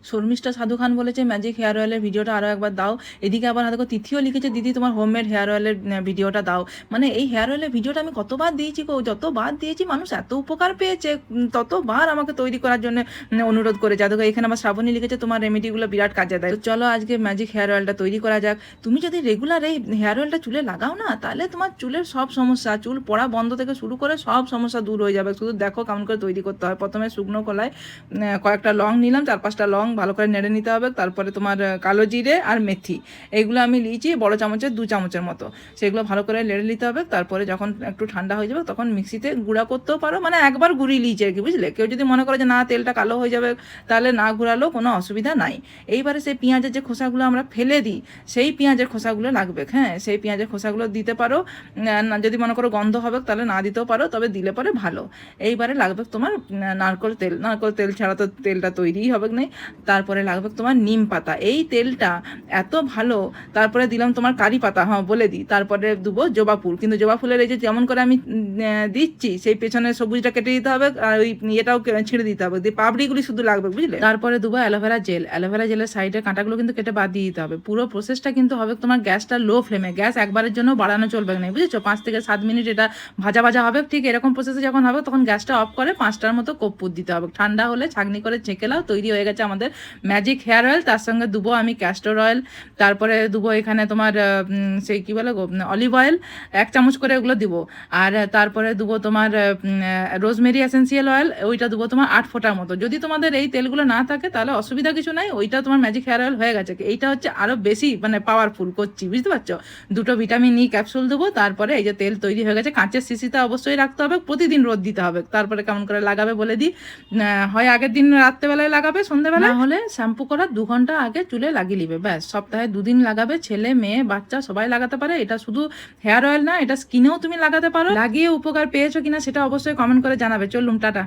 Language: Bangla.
শর্মিষ্ঠা সাধু খান বলেছে ম্যাজিক হেয়ার অয়েলের ভিডিওটা আরও একবার দাও। এদিকে আবার দেখো তিথিও লিখেছে দিদি তোমার হোমমেড হেয়ার অয়েলের ভিডিওটা দাও। মানে এই হেয়ার অয়েলের ভিডিওটা আমি কতবার দিয়েছি গো, যতবার দিয়েছি মানুষ এত উপকার পেয়েছে, ততবার আমাকে তৈরি করার জন্য অনুরোধ করেছে। দেখো এখানে আমার শ্রাবণী লিখেছে তোমার রেমেডিগুলো বিরাট কাজে দেয়। তো চলো আজকে ম্যাজিক হেয়ার অয়েলটা তৈরি করা যাক। তুমি যদি রেগুলার এই হেয়ার অয়েলটা চুলে লাগাও না, তাহলে তোমার চুলের সব সমস্যা, চুল পড়া বন্ধ থেকে শুরু করে সব সমস্যা দূর হয়ে যাবে। শুধু দেখো কেমন করে তৈরি করতে হয়। প্রথমে শুকনো কলায় কয়েকটা লং নিলাম, 4-5টা লং ভালো করে নেড়ে নিতে হবে। তারপরে তোমার কালো জিরে আর মেথি এইগুলো আমি নিয়েছি বড় চামচের 2 চামচের মতো, সেগুলো ভালো করে নেড়ে নিতে হবে। তারপরে যখন একটু ঠান্ডা হয়ে যাবে তখন মিক্সিতে গুঁড়া করতেও পারো, মানে একবার গুঁড়িয়ে নিয়েছি আর কি, বুঝলে। কেউ যদি মনে করে যে না তেলটা কালো হয়ে যাবে, তাহলে না ঘুরালেও কোনো অসুবিধা নাই। এইবারে সেই পেঁয়াজের যে খোসাগুলো আমরা ফেলে দিই, সেই পেঁয়াজের খোসাগুলো লাগবে। হ্যাঁ, সেই পেঁয়াজের খোসাগুলো দিতে পারো। যদি মনে করো গন্ধ হবে তাহলে না দিতেও পারো, তবে দিলে পরে ভালো। এইবারে লাগবে তোমার নারকেল তেল। নারকেল তেল ছাড়া তো তেলটা তৈরিই হবে না। তারপরে লাগবে তোমার নিম পাতা, এই তেলটা এত ভালো। তারপরে দিলাম তোমার কারি পাতা, হ্যাঁ বলে দিই। তারপরে দেবো জবা ফুল, কিন্তু জবা ফুলের এই যে যেমন করে আমি দিচ্ছি সেই পেছনে সবুজটা কেটে দিতে হবে, আর ওই ইয়েটাও ছিঁড়ে দিতে হবে, দিয়ে পাপড়িগুলি শুধু লাগবে, বুঝলে। তারপরে দেবো অ্যালোভেরা জেল। অ্যালোভেরা জেলের সাইডের কাঁটাগুলো কিন্তু কেটে বাদ দিয়ে দিতে হবে। পুরো প্রসেসটা কিন্তু হবে তোমার গ্যাসটা লো ফ্লেমে, গ্যাস একবারের জন্য বাড়ানো চলবে না, বুঝেছো। 5 থেকে 7 মিনিট এটা ভাজা ভাজা হবে। ঠিক এরকম প্রসেসে যখন হবে তখন গ্যাসটা অফ করে 5টার মতো কর্পূর দিতে হবে। ঠান্ডা হলে ছাঁকনি করে ছেঁকে নাও, তৈরি হয়ে গেছে আমাদের ম্যাজিক হেয়ার অয়েল। তার সঙ্গে দেবো আমি ক্যাস্টর অয়েল, তারপরে দেবো এখানে তোমার সেই কী বলে গো, অলিভ অয়েল 1 চামচ করে ওগুলো দিব। আর তারপরে দেবো তোমার রোজমেরি এসেন্সিয়াল অয়েল, ওইটা দেবো তোমার 8 ফোঁটার মতো। যদি তোমাদের এই তেলগুলো না থাকে তাহলে অসুবিধা কিছু নাই, ওইটা তোমার ম্যাজিক হেয়ার অয়েল হয়ে গেছে। এইটা হচ্ছে আরও বেশি মানে পাওয়ারফুল করছি, বুঝতে পারছো। 2টো ভিটামিন ই ক্যাপসুল দেবো। তারপরে এই যে তেল তৈরি হয়ে গেছে, কাঁচের শিশিতে অবশ্যই রাখতে হবে, প্রতিদিন রোদ দিতে হবে। তারপরে কেমন করে লাগাবে বলে দিই। হয় আগের দিন রাত্রেবেলায় লাগাবে, সন্ধ্যেবেলায় হলে শ্যাম্পু করার 2 ঘন্টা আগে চুলে লাগিয়ে নিবে, ব্যাস। সপ্তাহে 2 দিন লাগাবে, ছেলে মেয়ে বাচ্চা সবাই লাগাতে পারে। এটা শুধু হেয়ার অয়েল না, এটা স্কিনেও তুমি লাগাতে পারো। লাগিয়ে উপকার পেয়েছো কিনা সেটা অবশ্যই কমেন্ট করে জানাবে। চলুন, টাটা।